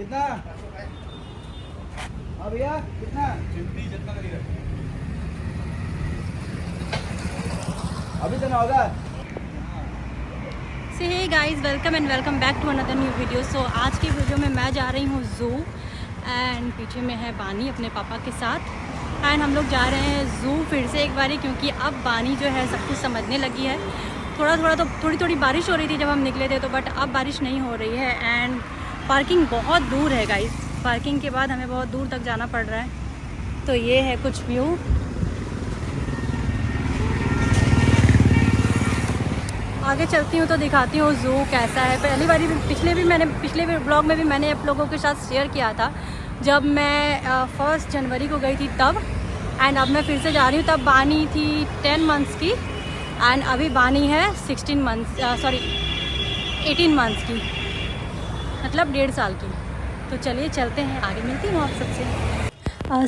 कितना? हाँ भैया कितना? जितना अभी तो ना होगा। So hey guys, welcome and welcome back to another new video. So आज की वीडियो में मैं जा रही हूँ ज़ू एंड पीछे में है बानी अपने पापा के साथ एंड हम लोग जा रहे हैं ज़ू फिर से एक बारी, क्योंकि अब बानी जो है सब कुछ समझने लगी है। थोड़ी थोड़ी बारिश हो रही थी जब हम निकले थे, तो बट अब बारिश नहीं हो रही है एंड पार्किंग बहुत दूर है गाइस। पार्किंग के बाद हमें बहुत दूर तक जाना पड़ रहा है। तो ये है कुछ व्यू। आगे चलती हूँ तो दिखाती हूँ ज़ू कैसा है। पिछले ब्लॉग में भी मैंने आप लोगों के साथ शेयर किया था जब मैं 1 जनवरी को गई थी तब, एंड अब मैं फिर से जा रही हूँ। तब बानी थी 10 मंथ्स की एंड अभी बानी है 18 मंथ्स की, मतलब 1.5 साल की। तो चलिए चलते हैं, आगे मिलती हूँ आप सबसे।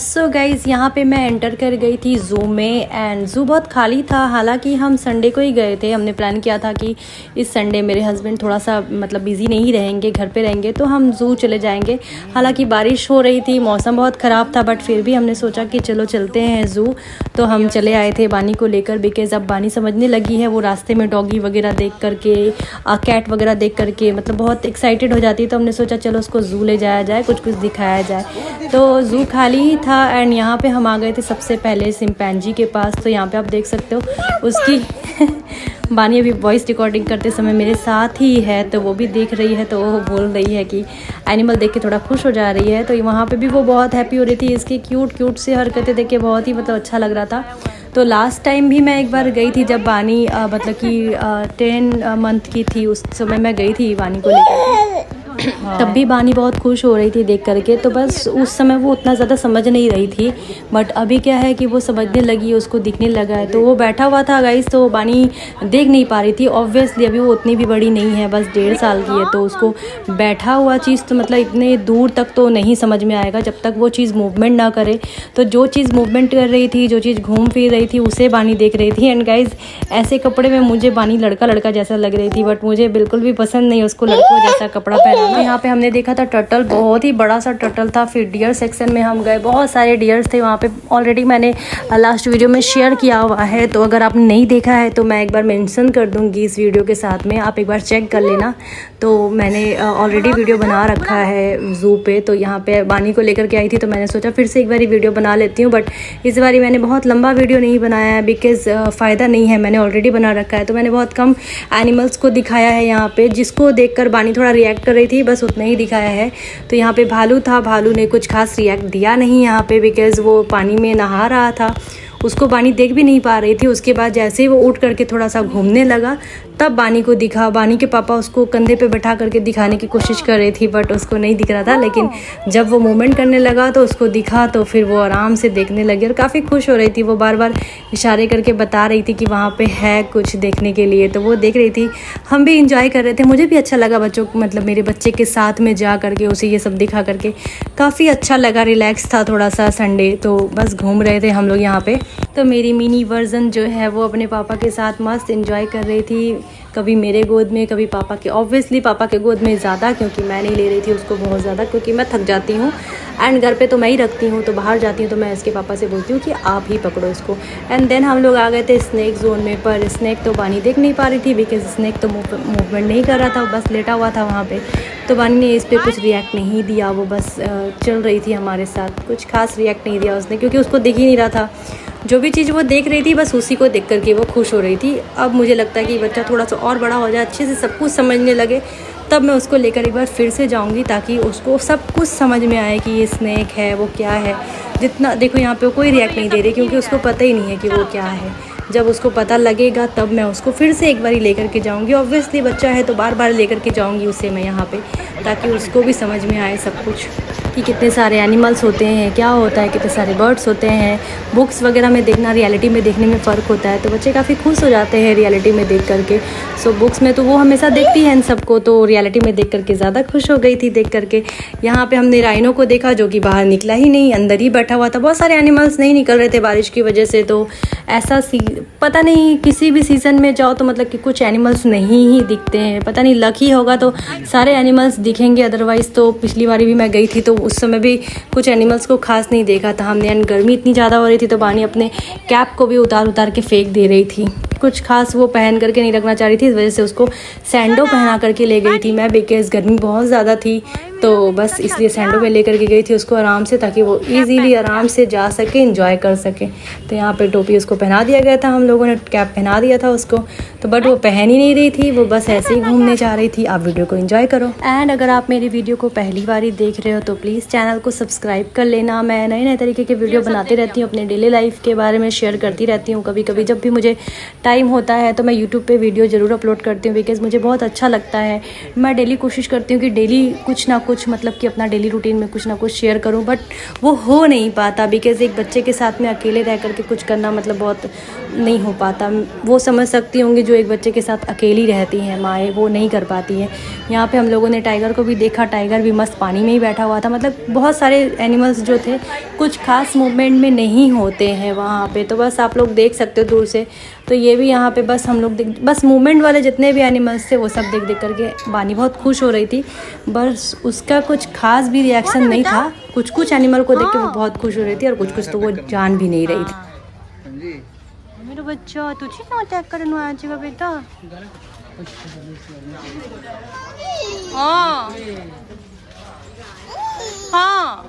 सो गाइज़, यहाँ पे मैं एंटर कर गई थी ज़ू में एंड ज़ू बहुत खाली था। हालांकि हम संडे को ही गए थे। हमने प्लान किया था कि इस संडे मेरे हस्बैंड थोड़ा सा मतलब बिज़ी नहीं रहेंगे, घर पे रहेंगे, तो हम ज़ू चले जाएंगे। हालांकि बारिश हो रही थी, मौसम बहुत ख़राब था, बट फिर भी हमने सोचा कि चलो चलते हैं ज़ू। तो हम चले आए थे बानी को लेकर, बिकॉज़ अब बानी समझने लगी है। वो रास्ते में डॉगी वगैरह देख करके, कैट वगैरह देख करके मतलब बहुत एक्साइटेड हो जाती है। तो हमने सोचा चलो उसको ज़ू ले जाया जाए, कुछ दिखाया जाए। तो ज़ू खाली था एंड यहाँ पे हम आ गए थे सबसे पहले चिंपैंजी के पास। तो यहाँ पे आप देख सकते हो उसकी बानी अभी वॉइस रिकॉर्डिंग करते समय मेरे साथ ही है, तो वो भी देख रही है। तो वो बोल रही है कि एनिमल देख के थोड़ा खुश हो जा रही है। तो वहाँ पे भी वो बहुत हैप्पी हो रही थी। इसकी क्यूट से हरकतें देख के बहुत ही मतलब अच्छा लग रहा था। तो लास्ट टाइम भी मैं एक बार गई थी जब बानी मतलब कि 10 मंथ की थी, उस समय मैं गई थी बानी को लेकर। तब भी बानी बहुत खुश हो रही थी देख करके। तो बस उस समय वो उतना ज़्यादा समझ नहीं रही थी, बट अभी क्या है कि वो समझने लगी, उसको दिखने लगा है। तो वो बैठा हुआ था गाइस, तो बानी देख नहीं पा रही थी। ऑब्वियसली अभी वो उतनी भी बड़ी नहीं है, बस 1.5 साल की है। तो उसको बैठा हुआ चीज़ तो मतलब इतने दूर तक तो नहीं समझ में आएगा जब तक वो चीज़ मूवमेंट ना करे। तो जो चीज़ मूवमेंट कर रही थी, जो चीज़ घूम फिर रही थी, उसे बानी देख रही थी। एंड गाइस, ऐसे कपड़े में मुझे बानी लड़का जैसा लग रही थी, बट मुझे बिल्कुल भी पसंद नहीं उसको लड़कों जैसा कपड़ा पहना। यहाँ पे हमने देखा था टर्टल, बहुत ही बड़ा सा टर्टल था। फिर डियर सेक्शन में हम गए, बहुत सारे डियर्स थे वहाँ पे। ऑलरेडी मैंने लास्ट वीडियो में शेयर किया हुआ है, तो अगर आपने नहीं देखा है तो मैं एक बार मेंशन कर दूँगी इस वीडियो के साथ में, आप एक बार चेक कर लेना। तो मैंने ऑलरेडी वीडियो बना रखा है ज़ू पे। तो यहाँ पे बानी को लेकर के आई थी, तो मैंने सोचा फिर से एक बार वीडियो बना लेती हूँ। बट इस बारी मैंने बहुत लंबा वीडियो नहीं बनाया है, बिकॉज़ फ़ायदा नहीं है, मैंने ऑलरेडी बना रखा है। तो मैंने बहुत कम एनिमल्स को दिखाया है यहाँ पे, जिसको देखकर बानी थोड़ा रिएक्ट कर रही थी, बस उतना ही दिखाया है। तो यहाँ पे भालू था, भालू ने कुछ खास रिएक्ट दिया नहीं यहाँ पे, बिकॉज़ वो पानी में नहा रहा था, उसको बानी देख भी नहीं पा रही थी। उसके बाद जैसे ही वो उठ करके थोड़ा सा घूमने लगा, तब बानी को दिखा। बानी के पापा उसको कंधे पे बैठा करके दिखाने की कोशिश कर रही थी, बट उसको नहीं दिख रहा था। लेकिन जब वो मूवमेंट करने लगा तो उसको दिखा, तो फिर वो आराम से देखने लगी और काफ़ी खुश हो रही थी। वो बार बार इशारे करके बता रही थी कि वहाँ पे है कुछ देखने के लिए, तो वो देख रही थी। हम भी इंजॉय कर रहे थे, मुझे भी अच्छा लगा बच्चों मतलब मेरे बच्चे के साथ में जा करके उसे ये सब दिखा करके काफ़ी अच्छा लगा। रिलैक्स था थोड़ा सा संडे, तो बस घूम रहे थे हम लोग यहाँ पे। तो मेरी मिनी वर्जन जो है वो अपने पापा के साथ मस्त एंजॉय कर रही थी, कभी मेरे गोद में कभी पापा के। ऑब्वियसली पापा के गोद में ज़्यादा, क्योंकि मैं नहीं ले रही थी उसको बहुत ज़्यादा, क्योंकि मैं थक जाती हूँ एंड घर पे तो मैं ही रखती हूँ। तो बाहर जाती हूँ तो मैं इसके पापा से बोलती हूँ कि आप ही पकड़ो इसको। एंड देन हम लोग आ गए थे स्नैक जोन में, पर स्नैक तो बानी देख नहीं पा रही थी, बिकॉज स्नैक तो मूवमेंट नहीं कर रहा था, बस लेटा हुआ था वहाँ पर। तो बानी ने इस पर कुछ रिएक्ट नहीं दिया, वो बस चल रही थी हमारे साथ, कुछ खास रिएक्ट नहीं दिया उसने, क्योंकि उसको दिख ही नहीं रहा था। जो भी चीज़ वो देख रही थी बस उसी को देख करके वो खुश हो रही थी। अब मुझे लगता है कि बच्चा थोड़ा सा और बड़ा हो जाए, अच्छे से सब कुछ समझने लगे, तब मैं उसको लेकर एक बार फिर से जाऊंगी, ताकि उसको सब कुछ समझ में आए कि ये स्नैक है, वो क्या है। जितना देखो यहाँ पे कोई रिएक्ट नहीं दे रही, क्योंकि उसको पता ही नहीं है कि वो क्या है। जब उसको पता लगेगा तब मैं उसको फिर से एक बार लेकर के जाऊँगी। ऑब्वियसली बच्चा है तो बार बार लेकर के जाऊँगी उसे मैं यहाँ पर, ताकि उसको भी समझ में आए सब कुछ। कि कितने सारे एनिमल्स होते हैं, क्या होता है, कितने सारे बर्ड्स होते हैं। बुक्स वगैरह में देखना रियलिटी में देखने में फ़र्क होता है, तो बच्चे काफ़ी खुश हो जाते हैं रियलिटी में देख करके। सो बुक्स में तो वो हमेशा देखती है इन सबको, तो रियलिटी में देख करके ज़्यादा खुश हो गई थी देख करके। यहाँ पे हमने राइनो को देखा जो कि बाहर निकला ही नहीं, अंदर ही बैठा हुआ था। बहुत सारे एनिमल्स नहीं निकल रहे थे बारिश की वजह से, तो ऐसा पता नहीं किसी भी सीज़न में जाओ तो मतलब कि कुछ एनिमल्स नहीं ही दिखते हैं। पता नहीं लक ही होगा तो सारे एनिमल्स दिखेंगे, अदरवाइज़ तो पिछली बारी भी मैं गई थी तो उस समय भी कुछ एनिमल्स को खास नहीं देखा था हमने। एंड गर्मी इतनी ज़्यादा हो रही थी तो बानी अपने कैप को भी उतार उतार के फेंक दे रही थी। कुछ खास वो पहन करके नहीं रखना चाह रही थी, इस वजह से उसको सैंडो पहना करके ले गई थी मैं, बिकॉज़ गर्मी बहुत ज़्यादा थी। तो बस इसलिए सैंडो में ले करके गई थी उसको आराम से, ताकि वो इजीली आराम से जा सके, एंजॉय कर सके। तो यहाँ पे टोपी उसको पहना दिया गया था, हम लोगों ने कैप पहना दिया था उसको, तो बट वो पहन ही नहीं रही थी, वो बस ऐसे ही घूमने जा रही थी। आप वीडियो को एंजॉय करो। एंड अगर आप मेरी वीडियो को पहली बार ही देख रहे हो तो प्लीज़ चैनल को सब्सक्राइब कर लेना। मैं नए नए तरीके के वीडियो बनाती रहती हूँ, अपने डेली लाइफ के बारे में शेयर करती रहती हूँ। कभी कभी जब भी मुझे टाइम होता है तो मैं यूट्यूब पे वीडियो ज़रूर अपलोड करती हूँ, बिकॉज़ मुझे बहुत अच्छा लगता है। मैं डेली कोशिश करती हूँ कि डेली कुछ ना कुछ, मतलब कि अपना डेली रूटीन में कुछ ना कुछ शेयर करूँ, बट वो हो नहीं पाता, बिकॉज़ एक बच्चे के साथ में अकेले रह करके कुछ करना मतलब बहुत नहीं हो पाता। वो समझ सकती होंगी जो एक बच्चे के साथ अकेली रहती हैं माएँ, वो नहीं कर पाती हैं। यहाँ पे हम लोगों ने टाइगर को भी देखा, टाइगर भी मस्त पानी में ही बैठा हुआ था। मतलब बहुत सारे एनिमल्स जो थे कुछ खास मूवमेंट में नहीं होते हैं वहाँ पे, तो बस आप लोग देख सकते हो दूर से। तो ये भी यहाँ पे बस हम लोग बस मूवमेंट वाले जितने भी एनिमल्स थे वो सब देख देख करके बानी बहुत खुश हो रही थी। बस उसका कुछ खास भी रिएक्शन नहीं था, कुछ कुछ एनिमल को देख के वो बहुत खुश हो रही थी और कुछ कुछ तो वो जान भी नहीं रही थी। मेरा बच्चा तुझे ना अटैक करने आ जाएगा बेटा। हाँ हाँ।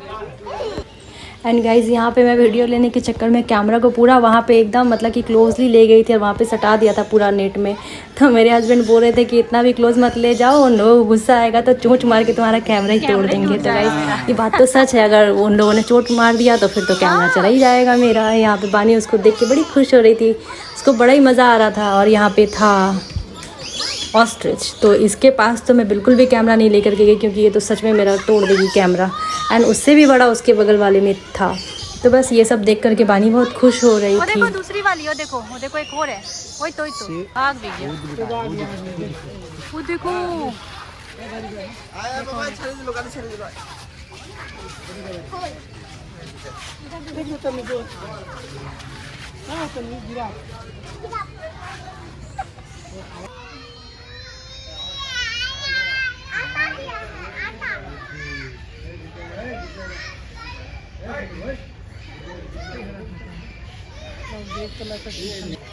एंड गाइज़ यहाँ पे मैं वीडियो लेने के चक्कर में कैमरा को पूरा वहाँ पे एकदम मतलब कि क्लोजली ले गई थी और वहाँ पे सटा दिया था पूरा नेट में। तो मेरे हस्बैंड बोल रहे थे कि इतना भी क्लोज मत ले जाओ, उन लोगों को गुस्सा आएगा तो चोट मार के तुम्हारा कैमरा ही तोड़ देंगे। तो गाइज़ ये बात तो सच है, अगर उन लोगों ने चोट मार दिया तो फिर तो कैमरा चला ही जाएगा मेरा। यहाँ पे बानी उसको देख के बड़ी खुश हो रही थी, उसको बड़ा ही मज़ा आ रहा था। और यहाँ पे था ऑस्ट्रिच, तो इसके पास तो मैं बिल्कुल भी कैमरा नहीं लेकर के गई, क्योंकि ये तो सच में मेरा तोड़ देगी कैमरा। एंड उससे भी बड़ा उसके बगल वाले में था। तो बस ये सब देख करके बानी बहुत खुश हो रही थी। देखो दूसरी वाली, वो देखो एक और है, वही तो भाग भी गया। वो देखो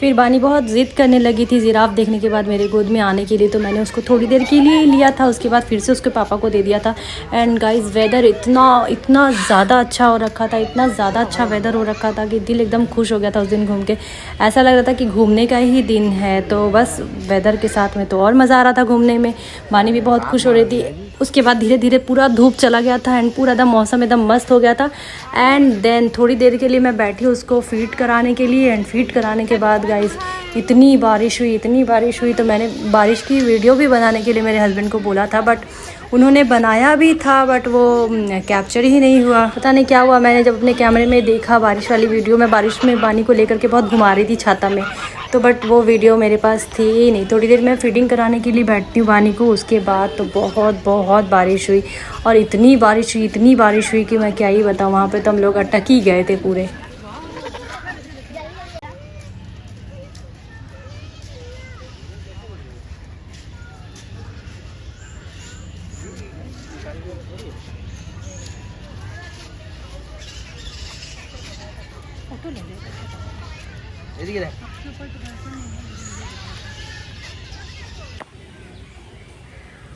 फिर बानी बहुत ज़िद करने लगी थी जिराफ देखने के बाद मेरे गोद में आने के लिए, तो मैंने उसको थोड़ी देर के लिए लिया था, उसके बाद फिर से उसके पापा को दे दिया था। एंड गाइस वेदर इतना ज़्यादा अच्छा हो रखा था, इतना ज़्यादा अच्छा वेदर हो रखा था कि दिल एकदम खुश हो गया था उस दिन घूम के। ऐसा लग रहा था कि घूमने का ही दिन है। तो बस वेदर के साथ में तो और मज़ा आ रहा था घूमने में, बानी भी बहुत खुश हो रही थी। उसके बाद धीरे धीरे पूरा धूप चला गया था एंड पूरा एकदम मौसम एकदम मस्त हो गया था। एंड देन थोड़ी देर के लिए मैं बैठी उसको फीड कराने के लिए। एंड फीड कराने के बाद गाइस इतनी बारिश हुई, तो मैंने बारिश की वीडियो भी बनाने के लिए मेरे हस्बैंड को बोला था, बट उन्होंने बनाया भी था, बट वो कैप्चर ही नहीं हुआ। पता नहीं क्या हुआ। मैंने जब अपने कैमरे में देखा बारिश वाली वीडियो, मैं बारिश में बानी को लेकर के बहुत घुमा रही थी छाता में, तो बट वो वीडियो मेरे पास थी ही नहीं। थोड़ी देर मैं फीडिंग कराने के लिए बैठती हूँ बानी को, उसके बाद तो बहुत बारिश हुई। और इतनी बारिश हुई कि मैं क्या ही बताऊँ। वहाँ पे तो हम लोग अटक ही गए थे पूरे।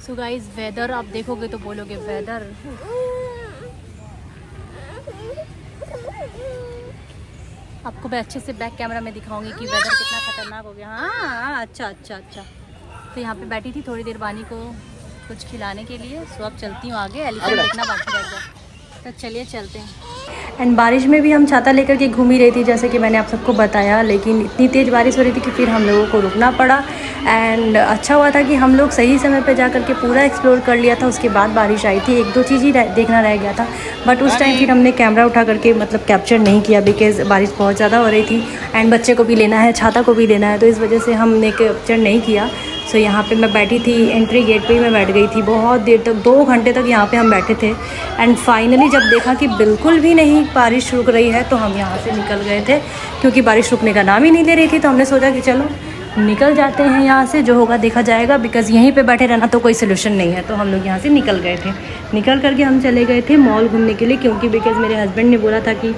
सो गाइस वेदर आप देखोगे तो बोलोगे वेदर। आपको मैं अच्छे से बैक कैमरा में दिखाऊंगी कि वेदर कितना खतरनाक हो गया। हाँ अच्छा। तो यहाँ पे बैठी थी थोड़ी देर बानी को कुछ खिलाने के लिए। सो अब चलती हूँ आगे, एलिफेंट देखना बाकी रह गया। तो चलिए चलते हैं। एंड बारिश में भी हम छाता लेकर के घूम ही रही थी, जैसे कि मैंने आप सबको बताया, लेकिन इतनी तेज़ बारिश हो रही थी कि फिर हम लोगों को रुकना पड़ा। एंड अच्छा हुआ था कि हम लोग सही समय पे जा करके पूरा एक्सप्लोर कर लिया था। उसके बाद बारिश आई थी, 1-2 चीज़ ही देखना रह गया था, बट उस टाइम फिर हमने कैमरा उठा करके मतलब कैप्चर नहीं किया बिकॉज़ बारिश बहुत ज़्यादा हो रही थी एंड बच्चे को भी लेना है, छाता को भी लेना है, तो इस वजह से हमने कैप्चर नहीं किया। सो यहाँ पे मैं बैठी थी, एंट्री गेट पे ही मैं बैठ गई थी बहुत देर तक, 2 घंटे तक यहाँ पे हम बैठे थे। एंड फाइनली जब देखा कि बिल्कुल भी नहीं बारिश रुक रही है तो हम यहाँ से निकल गए थे, क्योंकि बारिश रुकने का नाम ही नहीं ले रही थी। तो हमने सोचा कि चलो निकल जाते हैं यहाँ से, जो होगा देखा जाएगा, बिकॉज़ यहीं पे बैठे रहना तो कोई सोल्यूशन नहीं है। तो हम लोग यहाँ से निकल गए थे। निकल करके हम चले गए थे मॉल घूमने के लिए, क्योंकि बिकॉज़ मेरे हस्बैंड ने बोला था कि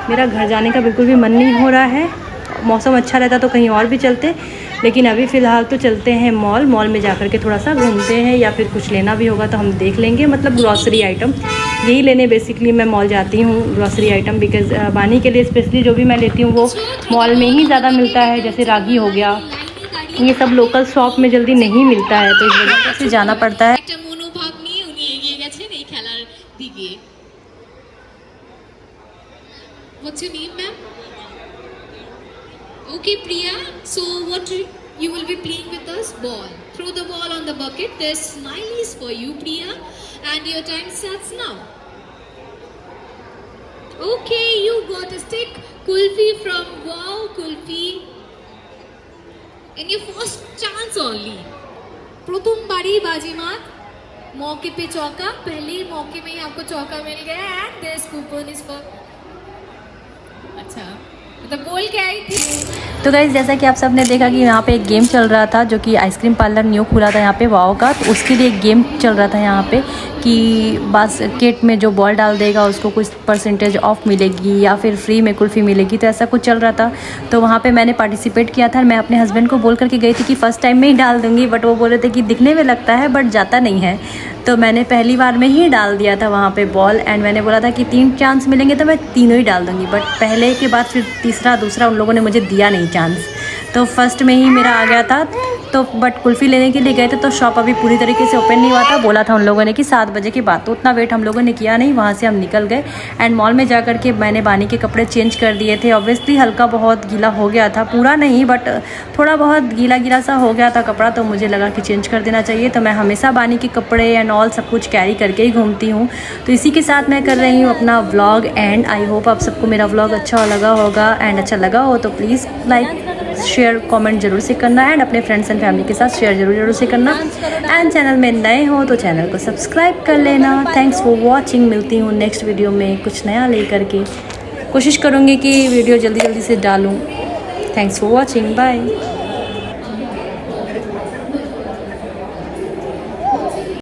मेरा घर जाने का बिल्कुल भी मन नहीं हो रहा है, मौसम अच्छा रहता तो कहीं और भी चलते, लेकिन अभी फ़िलहाल तो चलते हैं मॉल में जा कर के थोड़ा सा घूमते हैं, या फिर कुछ लेना भी होगा तो हम देख लेंगे। मतलब ग्रॉसरी आइटम यही लेने बेसिकली मैं मॉल जाती हूँ, ग्रॉसरी आइटम, बिकॉज़ बानी के लिए स्पेशली जो भी मैं लेती हूँ वो मॉल में ही ज़्यादा मिलता है। जैसे रागी हो गया, ये सब लोकल शॉप में जल्दी नहीं मिलता है, तो इस वजह से जाना पड़ता है। What's your name, ma'am? Okay, Priya. So what you will be playing with us? Ball. Throw the ball on the bucket. There's smileys for you, Priya, and your time starts now. Okay, you got a stick. Kulfi from Wow Kulfi. In your first chance only. प्रथम बारी बाजीमात, मौके पे चौका, पहले मौके में ही आपको चौका मिल गया, and this coupon is for अच्छा मतलब बोल के आई थी। तो गाइज़ जैसा कि आप सब ने देखा कि यहाँ पे एक गेम चल रहा था, जो कि आइसक्रीम पार्लर न्यू खुला था यहाँ पे वाओ का, तो उसके लिए एक गेम चल रहा था यहाँ पे कि बास्केट में जो बॉल डाल देगा उसको कुछ परसेंटेज ऑफ मिलेगी या फिर फ्री में कुल्फ़ी मिलेगी, तो ऐसा कुछ चल रहा था। तो वहाँ पे मैंने पार्टिसिपेट किया था। मैं अपने हस्बैंड को बोल करके गई थी कि फ़र्स्ट टाइम में ही डाल दूँगी, बट वो बोल रहे थे कि दिखने में लगता है बट जाता नहीं है, तो मैंने पहली बार में ही डाल दिया था वहाँ पे बॉल। एंड मैंने बोला था कि 3 चांस मिलेंगे तो मैं तीनों ही डाल दूँगी, बट पहले के बाद फिर तीसरा दूसरा उन लोगों ने मुझे दिया नहीं चांस, तो फर्स्ट में ही मेरा आ गया था। तो बट कुल्फ़ी लेने के लिए गए थे तो शॉप अभी पूरी तरीके से ओपन नहीं हुआ था, बोला था उन लोगों ने कि 7 बजे के बाद, तो उतना वेट हम लोगों ने किया नहीं, वहाँ से हम निकल गए। एंड मॉल में जा कर के मैंने बानी के कपड़े चेंज कर दिए थे। ऑब्वियसली हल्का बहुत गीला हो गया था, पूरा नहीं बट थोड़ा बहुत गीला गीला सा हो गया था कपड़ा, तो मुझे लगा कि चेंज कर देना चाहिए। तो मैं हमेशा बानी के कपड़े एंड ऑल सब कुछ कैरी करके ही घूमती हूँ। तो इसी के साथ मैं कर रही हूँ अपना व्लॉग, एंड आई होप आप सबको मेरा व्लॉग अच्छा लगा होगा। एंड अच्छा लगा हो तो प्लीज़ लाइक शेयर कमेंट जरूर से करना, एंड अपने फ्रेंड्स एंड फैमिली के साथ शेयर जरूर से करना। एंड चैनल में नए हो तो चैनल को सब्सक्राइब कर लेना। Thanks for watching. मिलती हूँ नेक्स्ट वीडियो में कुछ नया लेकर के। कोशिश करूँगी कि वीडियो जल्दी से डालूँ। Thanks for watching, bye.